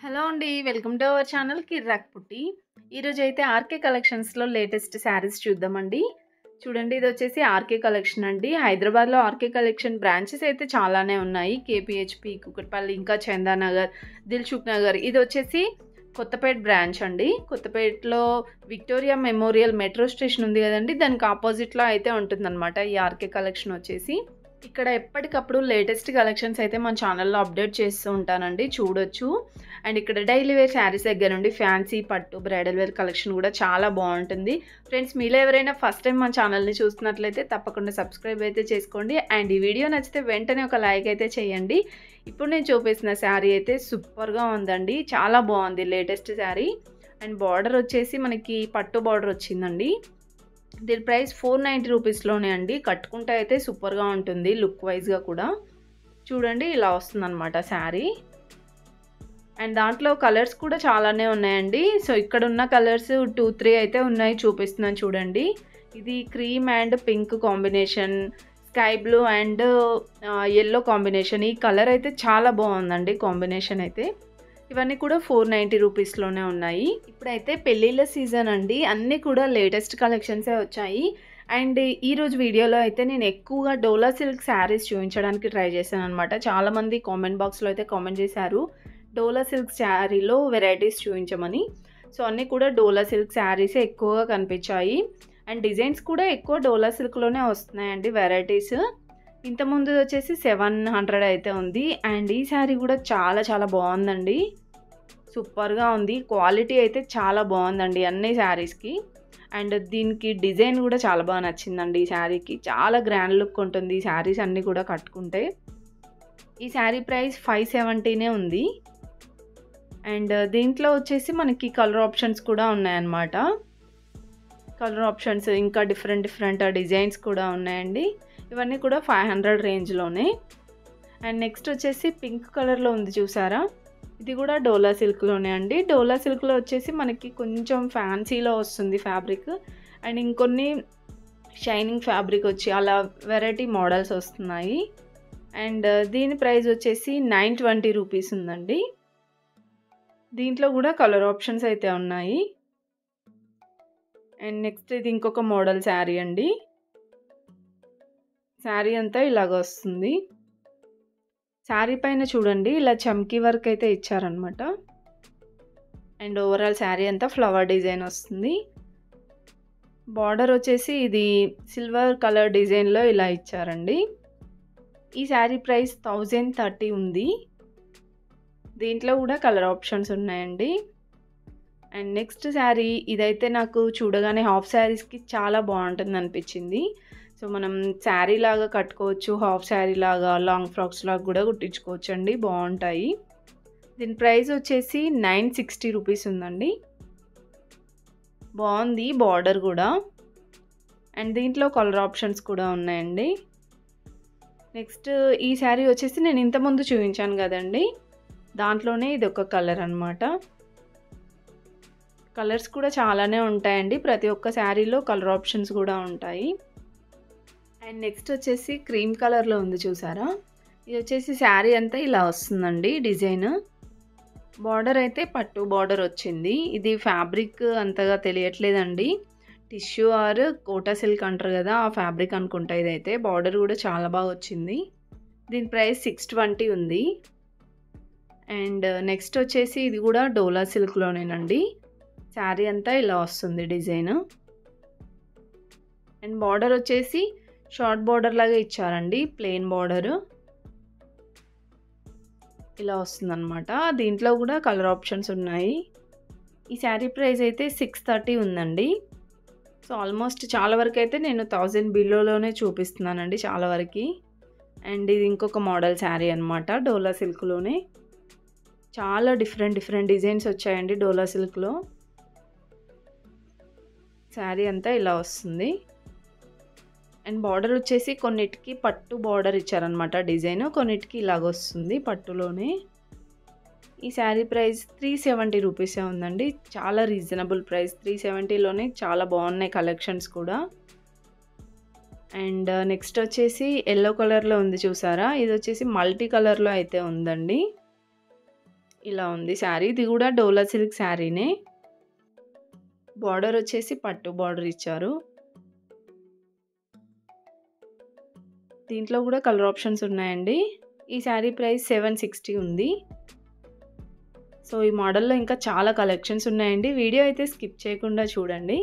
Hello అండి. Welcome to our channel కిర్రాక్ పుట్టి. ఈరోజైతే ఆర్కే కలెక్షన్స్‌లో లేటెస్ట్ శారీస్ చూద్దామండి. చూడండి ఇదొచ్చేసి ఆర్కే కలెక్షన్ అండి. హైదరాబాద్‌లో ఆర్కే కలెక్షన్ బ్రాంచెస్ అయితే చాలానే ఉన్నాయి. కేపీహెచ్‌పీ, కూకట్పల్లి, ఇంకా చందానగర్, దిల్‌సుఖ్ నగర్. ఇదొచ్చేసి కొత్తపేట బ్రాంచ్ అండి. కొత్తపేటలో విక్టోరియా మెమోరియల్ మెట్రో స్టేషన్ ఉంది కదండీ! దానికి అపోజిట్‌లో అయితే ఉంటుందన్నమాట ఈ ఆర్కే కలెక్షన్ వచ్చేసి. ఇక్కడ ఎప్పటికప్పుడు లేటెస్ట్ కలెక్షన్స్ అయితే మన ఛానల్‌లో అప్డేట్ చేస్తూ ఉంటానండి. చూడొచ్చు. అండ్ ఇక్కడ డైలీ వేర్ శారీస్ దగ్గర నుండి ఫ్యాన్సీ, పట్టు, బ్రైడల్ వేర్ కలెక్షన్ కూడా చాలా బాగుంటుంది. ఫ్రెండ్స్ మీలో ఎవరైనా ఫస్ట్ టైం మన ఛానల్ని చూస్తున్నట్లయితే తప్పకుండా సబ్స్క్రైబ్ అయితే చేసుకోండి. అండ్ ఈ వీడియో నచ్చితే వెంటనే ఒక లైక్ అయితే చేయండి. ఇప్పుడు నేను చూపిస్తున్న శారీ అయితే సూపర్గా ఉందండి. చాలా బాగుంది లేటెస్ట్ శారీ. అండ్ బార్డర్ వచ్చేసి మనకి పట్టు బార్డర్ వచ్చిందండి. దీని ప్రైస్ 490 రూపీస్లోనే అండి. కట్టుకుంటే అయితే సూపర్గా ఉంటుంది లుక్ వైజ్గా కూడా. చూడండి ఇలా వస్తుందన్నమాట శారీ. అండ్ దాంట్లో కలర్స్ కూడా చాలానే ఉన్నాయండి. సో ఇక్కడ ఉన్న కలర్స్ 2, 3 అయితే ఉన్నాయి, చూపిస్తున్నాను చూడండి. ఇది cream and pink combination, sky blue and yellow combination. ఈ కలర్ అయితే చాలా బాగుందండి కాంబినేషన్ అయితే. ఇవన్నీ కూడా 490 రూపీస్లోనే ఉన్నాయి. ఇప్పుడైతే పెళ్ళిళ్ళ సీజన్ అండి. అన్నీ కూడా లేటెస్ట్ కలెక్షన్సే వచ్చాయి. అండ్ ఈరోజు వీడియోలో అయితే నేను ఎక్కువగా డోలా సిల్క్ శారీస్ చూపించడానికి ట్రై చేశాను అనమాట. చాలామంది కామెంట్ బాక్స్లో అయితే కామెంట్ చేశారు డోలా సిల్క్ శారీలో వెరైటీస్ చూపించమని. సో అన్నీ కూడా డోలా సిల్క్ శారీసే ఎక్కువగా కనిపించాయి. అండ్ డిజైన్స్ కూడా ఎక్కువ డోలా సిల్క్లోనే వస్తున్నాయండి వెరైటీస్. ఇంతకుముందు వచ్చేసి 700 అయితే ఉంది. అండ్ ఈ శారీ కూడా చాలా చాలా బాగుందండి. సూపర్గా ఉంది. క్వాలిటీ అయితే చాలా బాగుందండి అన్ని శారీస్కి. అండ్ దీనికి డిజైన్ కూడా చాలా బాగా నచ్చిందండి ఈ శారీకి. చాలా గ్రాండ్ లుక్ ఉంటుంది ఈ శారీస్ అన్నీ కూడా కట్టుకుంటే. ఈ శారీ ప్రైస్ 570 ఉంది. అండ్ దీంట్లో వచ్చేసి మనకి కలర్ ఆప్షన్స్ కూడా ఉన్నాయన్నమాట. కలర్ ఆప్షన్స్ ఇంకా డిఫరెంట్ డిజైన్స్ కూడా ఉన్నాయండి. ఇవన్నీ కూడా 500 రేంజ్లోనే. అండ్ నెక్స్ట్ వచ్చేసి పింక్ కలర్లో ఉంది చూసారా, ఇది కూడా డోలా సిల్క్లోనే అండి. డోలా సిల్క్లో వచ్చేసి మనకి కొంచెం ఫ్యాన్సీలో వస్తుంది ఫ్యాబ్రిక్. అండ్ ఇంకొన్ని షైనింగ్ ఫ్యాబ్రిక్ వచ్చి అలా వెరైటీ మోడల్స్ వస్తున్నాయి. అండ్ దీని ప్రైస్ వచ్చేసి 920 రూపీస్ ఉందండి. దీంట్లో కూడా కలర్ ఆప్షన్స్ అయితే ఉన్నాయి. అండ్ నెక్స్ట్ ఇది ఇంకొక మోడల్ శారీ అండి. శారీ అంతా ఇలాగ వస్తుంది. శారీ పైన చూడండి ఇలా చమ్కీ వర్క్ అయితే ఇచ్చారనమాట. అండ్ ఓవరాల్ శారీ అంతా ఫ్లవర్ డిజైన్ వస్తుంది. బార్డర్ వచ్చేసి ఇది సిల్వర్ కలర్ డిజైన్లో ఇలా ఇచ్చారండి. ఈ శారీ ప్రైస్ 1030 ఉంది. దీంట్లో కూడా కలర్ ఆప్షన్స్ ఉన్నాయండి. అండ్ నెక్స్ట్ శారీ ఇదైతే నాకు చూడగానే హాఫ్ శారీస్కి చాలా బాగుంటుంది అనిపించింది. సో మనం శారీ లాగా కట్టుకోవచ్చు, హాఫ్ శారీ లాగా, లాంగ్ ఫ్రాక్స్ లాగా కూడా కుట్టించుకోవచ్చు అండి, బాగుంటాయి. దీని ప్రైస్ వచ్చేసి 960 రూపీస్ ఉందండి. బాగుంది బార్డర్ కూడా. అండ్ దీంట్లో కలర్ ఆప్షన్స్ కూడా ఉన్నాయండి. నెక్స్ట్ ఈ శారీ వచ్చేసి నేను ఇంతకుముందు చూపించాను కదండి, దాంట్లోనే ఇది ఒక కలర్ అనమాట. కలర్స్ కూడా చాలానే ఉంటాయండి. ప్రతి ఒక్క శారీలో కలర్ ఆప్షన్స్ కూడా ఉంటాయి. అండ్ నెక్స్ట్ వచ్చేసి క్రీమ్ కలర్లో ఉంది చూసారా, ఇది వచ్చేసి శారీ అంతా ఇలా వస్తుందండి డిజైన్. బార్డర్ అయితే పట్టు బార్డర్ వచ్చింది. ఇది ఫ్యాబ్రిక్ అంతగా తెలియట్లేదండి. టిష్యూ ఆర్ కోటా సిల్క్ అంటారు కదా, ఆ ఫ్యాబ్రిక్ అనుకుంటా ఇదైతే. బార్డర్ కూడా చాలా బాగా వచ్చింది. దీని ప్రైస్ 620 ఉంది. అండ్ నెక్స్ట్ వచ్చేసి ఇది కూడా డోలా సిల్క్లోనేనండి. శారీ అంతా ఇలా వస్తుంది డిజైన్. అండ్ బార్డర్ వచ్చేసి షార్ట్ బార్డర్ లాగా ఇచ్చారండి, ప్లెయిన్ బార్డర్ ఇలా వస్తుందన్నమాట. దీంట్లో కూడా కలర్ ఆప్షన్స్ ఉన్నాయి. ఈ శారీ ప్రైస్ అయితే 630 ఉందండి. సో ఆల్మోస్ట్ చాలా వరకు అయితే నేను 1000 బిలోలోనే చూపిస్తున్నానండి చాలా వరకు. అండ్ ఇది ఇంకొక మోడల్ శారీ అనమాట డోలా సిల్క్లోనే. చాలా డిఫరెంట్ డిజైన్స్ వచ్చాయండి డోలా సిల్క్లో. శారీ అంతా ఇలా వస్తుంది. అండ్ బార్డర్ వచ్చేసి కొన్నిటికి పట్టు బార్డర్ ఇచ్చారనమాట డిజైన్, కొన్నిటికి ఇలాగ వస్తుంది పట్టులోనే. ఈ శారీ ప్రైస్ 370 రూపీసే ఉందండి. చాలా రీజనబుల్ ప్రైస్, 370లోనే చాలా బాగున్నాయి కలెక్షన్స్ కూడా. అండ్ నెక్స్ట్ వచ్చేసి ఎల్లో కలర్లో ఉంది చూసారా, ఇది వచ్చేసి మల్టీ కలర్లో అయితే ఉందండి. ఇలా ఉంది శారీ. ఇది కూడా డోలా సిల్క్ శారీనే. బార్డర్ వచ్చేసి పట్టు బార్డర్ ఇచ్చారు. దీంట్లో కూడా కలర్ ఆప్షన్స్ ఉన్నాయండి. ఈ శారీ ప్రైస్ 760 ఉంది. సో ఈ మోడల్‌లో ఇంకా చాలా కలెక్షన్స్ ఉన్నాయండి. వీడియో అయితే స్కిప్ చేయకుండా చూడండి.